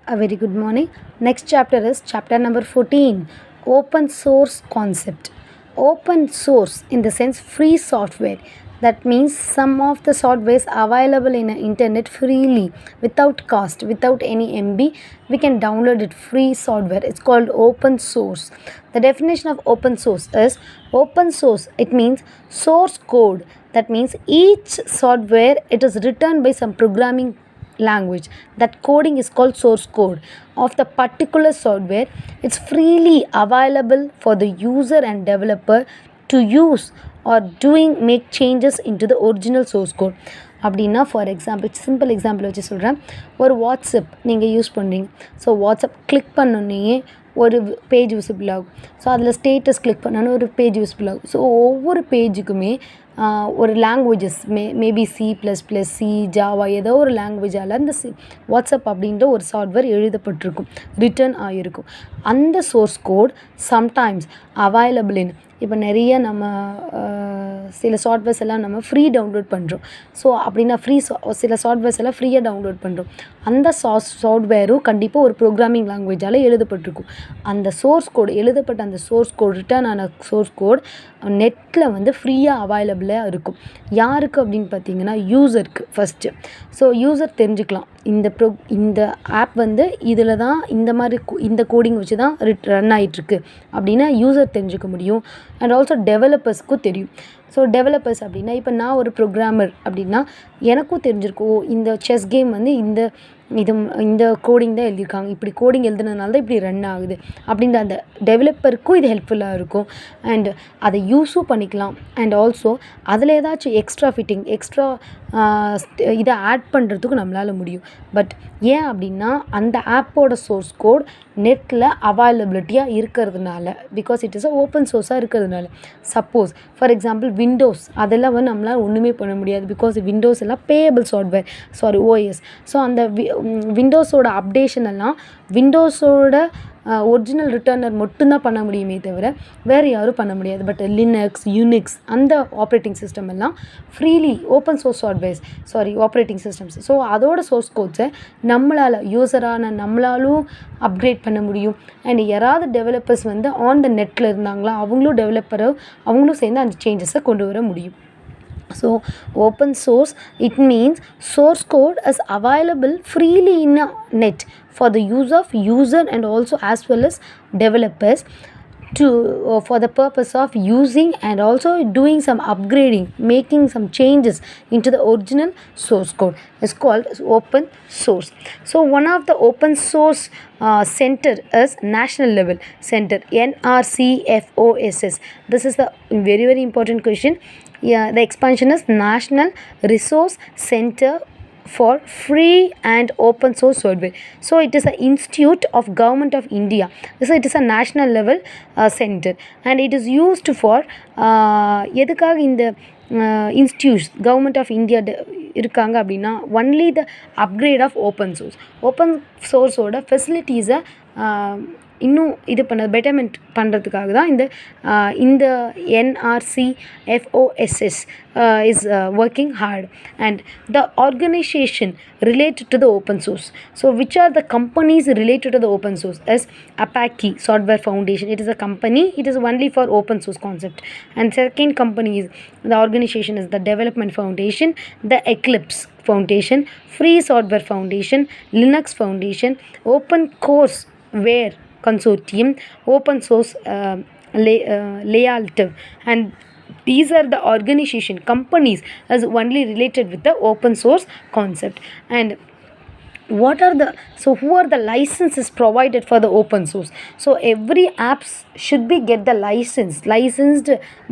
A very good morning. Next chapter is chapter number 14, open source concept. Open source in the sense free software. That means some of the softwares available in the internet freely without cost, without any MB. We can download it free software. It's called open source. The definition of open source is open source. It means source code. That means each software it is written by some programming language. That coding is called source code of the particular software. It's freely available for the user and developer to use or make changes into the original source code. அப்படின்னா for example simple example வச்சு சொல்கிறேன். ஒரு WhatsApp நீங்கள் use பண்ணுறீங்க. So WhatsApp click பண்ணோன்னே ஒரு page visible ஆகும். So அதில் ஸ்டேட்டஸ் கிளிக் பண்ணோன்னு ஒரு பேஜ் விசிபிள் ஆகும். ஸோ ஒவ்வொரு பேஜுக்குமே ஒரு languages maybe C++, C, Java ஏதோ ஒரு லாங்குவேஜால் அந்த வாட்ஸ்அப் அப்படின்ற ஒரு சாஃப்ட்வேர் எழுதப்பட்டிருக்கும், ரிட்டர்ன் ஆகிருக்கும். அந்த source code sometimes available in இப்போ நிறைய நம்ம சில சாஃப்ட்வேர்ஸ் எல்லாம் நம்ம ஃப்ரீ டவுன்லோட் பண்ணுறோம். ஸோ அப்படின்னா சில சாஃப்ட்வேர்ஸ் எல்லாம் ஃப்ரீயாக டவுன்லோட் பண்ணுறோம். அந்த சாஃப்ட்வேரும் கண்டிப்பாக ஒரு ப்ரோக்ராமிங் லாங்குவேஜால் எழுதப்பட்டிருக்கும். அந்த சோர்ஸ் கோடு எழுதப்பட்ட அந்த சோர்ஸ் கோட் ரிட்டர்ன் ஆன சோர்ஸ் கோட் நெட்டில் ஃப்ரீயாக அவைலபிளாக இருக்கும். யாருக்கு அப்படின்னு பார்த்தீங்கன்னா யூசருக்கு ஃபஸ்ட்டு. ஸோ யூசர் தெரிஞ்சுக்கலாம் இந்த ஆப் இதில் தான் இந்த மாதிரி இந்த கோடிங் வச்சு தான் ரன் ஆகிட்டுருக்கு அப்படின்னா யூசர் தெரிஞ்சுக்க முடியும். அண்ட் ஆல்சோ டெவலப்பர்ஸ்க்கும் தெரியும். ஸோ டெவலப்பர்ஸ் அப்படின்னா இப்போ நான் ஒரு ப்ரோக்ராமர் அப்படின்னா எனக்கும் தெரிஞ்சிருக்கும் இந்த செஸ் கேம் இந்த கோடிங் தான் எழுதியிருக்காங்க, இப்படி கோடிங் எழுதுனதுனால தான் இப்படி ரன் ஆகுது அப்படின்ற அந்த டெவலப்பருக்கும் இது ஹெல்ப்ஃபுல்லாக இருக்கும். அண்ட் அதை யூஸும் பண்ணிக்கலாம். அண்ட் ஆல்சோ அதில் ஏதாச்சும் எக்ஸ்ட்ரா ஃபிட்டிங் இதை ஆட் பண்ணுறதுக்கும் நம்மளால் முடியும். பட் ஏன் அப்படின்னா அந்த ஆப்போட சோர்ஸ் கோட் நெட்டில் அவைலபிலிட்டியாக இருக்கிறதுனால, பிகாஸ் இட் இஸ் ஓப்பன் சோர்ஸாக இருக்கிறதுனால. சப்போஸ் ஃபார் எக்ஸாம்பிள் விண்டோஸ் அதெல்லாம் நம்மளால் ஒன்றுமே பண்ண முடியாது. பிகாஸ் விண்டோஸ் எல்லாம் பேயபிள் சாஃப்ட்வேர் ஓஎஸ். ஸோ அந்த விண்டோஸோட அப்டேஷன் எல்லாம் விண்டோஸோட ஒரிஜினல் ரிட்டர்னர் மட்டும்தான் பண்ண முடியுமே தவிர வேறு யாரும் பண்ண முடியாது. பட் லினக்ஸ், யூனிக்ஸ் அந்த ஆப்ரேட்டிங் சிஸ்டம் எல்லாம் freely open source operating systems. So அதோட சோர்ஸ் கோட்ஸை யூஸரான நம்மளாலும் அப்கிரேட் பண்ண முடியும். அண்ட் யாராவது டெவலப்பர்ஸ் ஆன் த நெட்டில் இருந்தாங்களா அவங்களும் சேர்ந்து அந்த சேஞ்சஸை கொண்டு வர முடியும். So open source, it means source code is available freely in a net for the use of user and also as well as developers for the purpose of using and also doing some upgrading, making some changes into the original source code is called open source. So one of the open source center is national level center, NRCFOSS. This is the very very important question. The expansion is National Resource Center for Free and Open Source Software. So it is an institute of Government of India. So it is a national level center and it is used for எதுக்காக இந்த institutes government of India இருக்காங்க அப்படின்னா only the upgrade of open சோர்ஸோட ஃபெசிலிட்டிஸை இன்னும் betterment பண்ணுறதுக்காக தான் இந்த NRCFOSS is working hard. And the organization related to the open source. So which are the companies related to the open source is Apache Software Foundation. It is a company. It is only for open source concept. And second company is the organization is the Development Foundation, the Eclipse Foundation, Free Software Foundation, Linux Foundation, Open Courseware Consortium, Open Source Layout. And these are the organization companies as only related with the open source concept. And who are the licenses provided for the open source? So every apps should get the licensed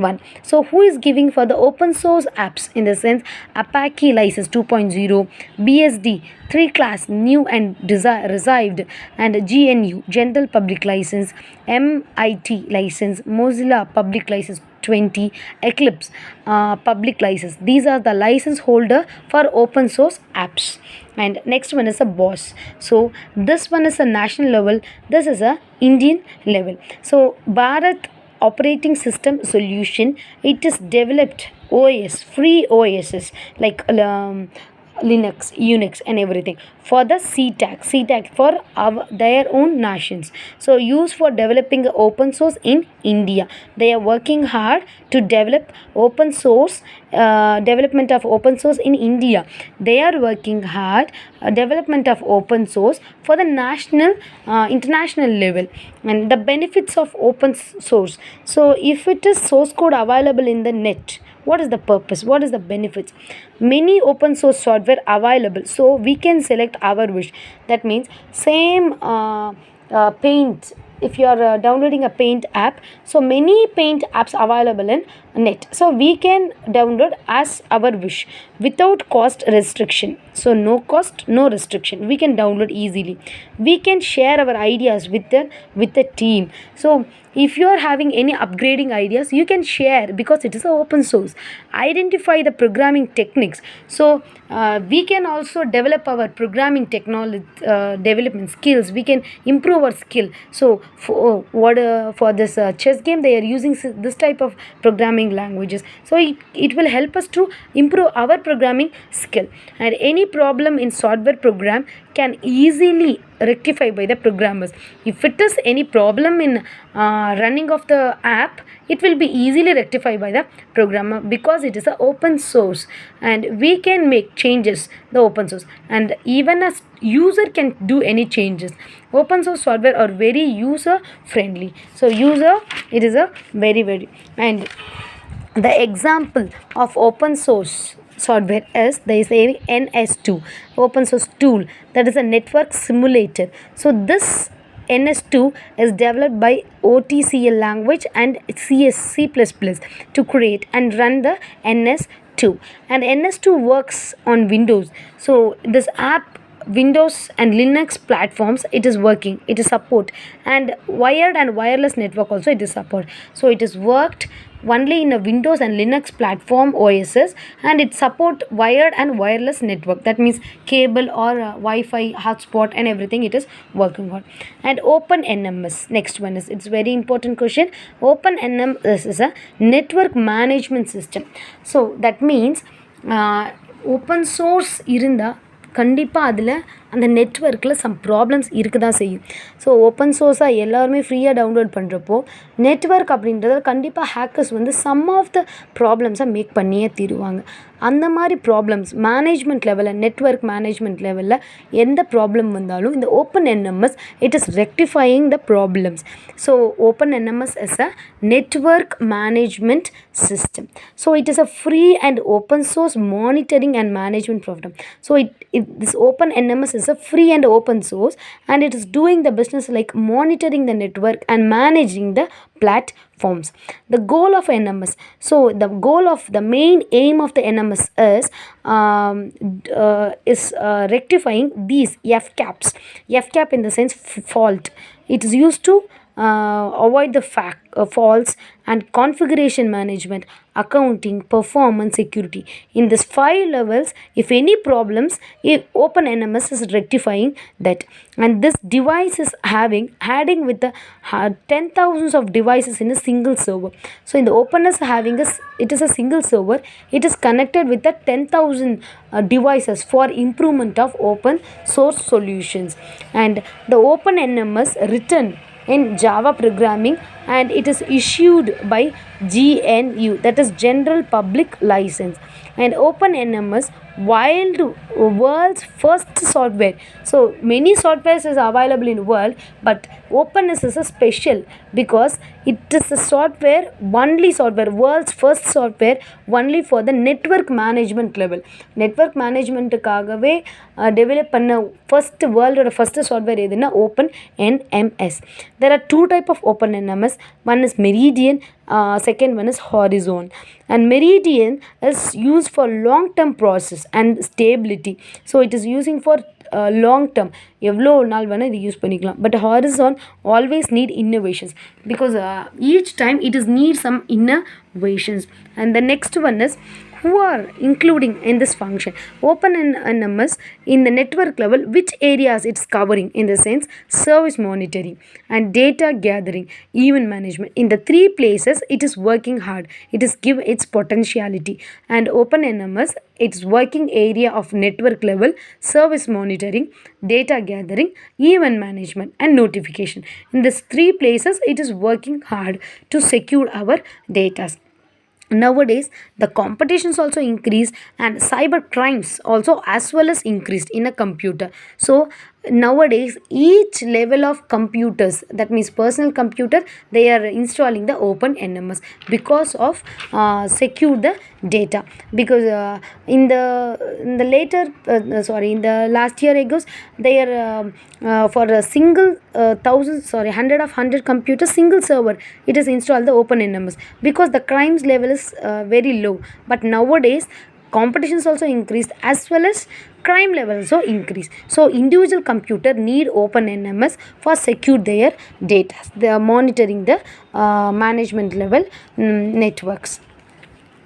one. So who is giving for the open source apps in the sense Apache license 2.0, BSD 3 class new and received, and GNU general public license, MIT license, Mozilla public license 20, Eclipse public license. These are the license holder for open source apps. And next one is a BOSS. So this one is a national level, this is a Indian level. So Bharat operating system solution, it is developed OS, free OSs like Linux, Unix, and everything. For the CTAC for their own nations. So used for developing open source in India. They are working hard to develop open source, development of open source in India. They are working hard development of open source for the national, international level. And the benefits of open source. So if it is source code available in the net, what is the purpose, what is the benefits? Many open source software available, so we can select our wish. That means same paint, if you are downloading a paint app, so many paint apps available in net, so we can download as our wish without cost restriction. So no cost, no restriction, we can download easily. We can share our ideas with the team. So if you are having any upgrading ideas, you can share because it is a open source. Identify the programming techniques. So we can also develop our programming technology, development skills. We can improve our skill. So for this chess game, they are using this type of programming languages. So it will help us to improve our programming skill. And any problem in software program can easily rectify by the programmers. If it is any problem in running of the app, it will be easily rectified by the programmer because it is a open source, and we can make changes the open source, and even as user can do any changes. Open source software are very user friendly. So user, it is a very and the example of open source software is, there is a NS2 open source tool, that is a network simulator. So this NS2 is developed by OTCL language and C++ to create and run the NS2, and NS2 works on Windows. So this app, Windows and Linux platforms, it is working, it is support, and wired and wireless network also it is support. So it is worked only in a Windows and Linux platform OSs, and it support wired and wireless network. That means cable or Wi-Fi hotspot and everything it is working on. And OpenNMS, next one is, it's very important question. OpenNMS is a network management system. So that means open source இருந்தா கண்டிப்பாக அதில் அந்த நெட்வொர்க்கில் some problems இருக்க தான் செய்யும். So open சோர்ஸாக எல்லாருமே ஃப்ரீயாக டவுன்லோட் பண்ணுறப்போ நெட்வொர்க் அப்படின்றத கண்டிப்பாக ஹேக்கர்ஸ் வந்து சம் ஆஃப் த ப்ராப்ளம்ஸை மேக் பண்ணியே தீருவாங்க. அந்த மாதிரி ப்ராப்ளம்ஸ் மேனேஜ்மெண்ட் லெவலில், நெட்வொர்க் மேனேஜ்மெண்ட் லெவலில் எந்த ப்ராப்ளம் வந்தாலும் இந்த OpenNMS it is rectifying the problems. So OpenNMS is a network management system. So it is a free and open source monitoring and management program. So this OpenNMS is a free and open source, and it is doing the business like monitoring the network and managing the platforms. The goal of NMS, so the goal of the main aim of the NMS is rectifying these FCAPs. FCAP in the sense fault. It is used to avoid the faults and configuration management, accounting, performance, security. In this 5 levels, if any problems, if OpenNMS is rectifying that. And this device is adding with the 10,000s of devices in a single server. So in the openness having it is a single server, it is connected with the 10,000 devices for improvement of open source solutions. And the OpenNMS written in Java programming, and it is issued by GNU, that is General Public License. And OpenNMS world's first software. So many softwares is available in world, but openness is a special because it is a software, world's first software only for the network management level. Network management காகவே develop பண்ண first world first software எதுனா OpenNMS. There are 2 type of OpenNMS. One is Meridian, second one is Horizon. And Meridian is used for long term process and stability. So it is using for long term, எவ்வளோ நாள் வேணால் இது use பண்ணிக்கலாம். But horizon always NEET innovations because each time it is need some innovations. And the next one is, who are including in this function. OpenNMS in the network level, which areas it's covering, in the sense service monitoring and data gathering, event management. In the three places it is working hard, it is give its potentiality. And OpenNMS, its working area of network level, service monitoring, data gathering, event management and notification. In these three places it is working hard to secure our data. Nowadays the competitions also increased, and cyber crimes also as well as increased in a computer. So nowadays each level of computers, that means personal computer, they are installing the open nms because of secure the data. Because in the later sorry in the last year ago, they are for a single thousand, sorry, hundred computers, single server, it is installed the open nms, because the crimes level is very low. But nowadays competitions also increased as well as crime level also increase. So individual computer need open nms for secure their data. They are monitoring the management level networks.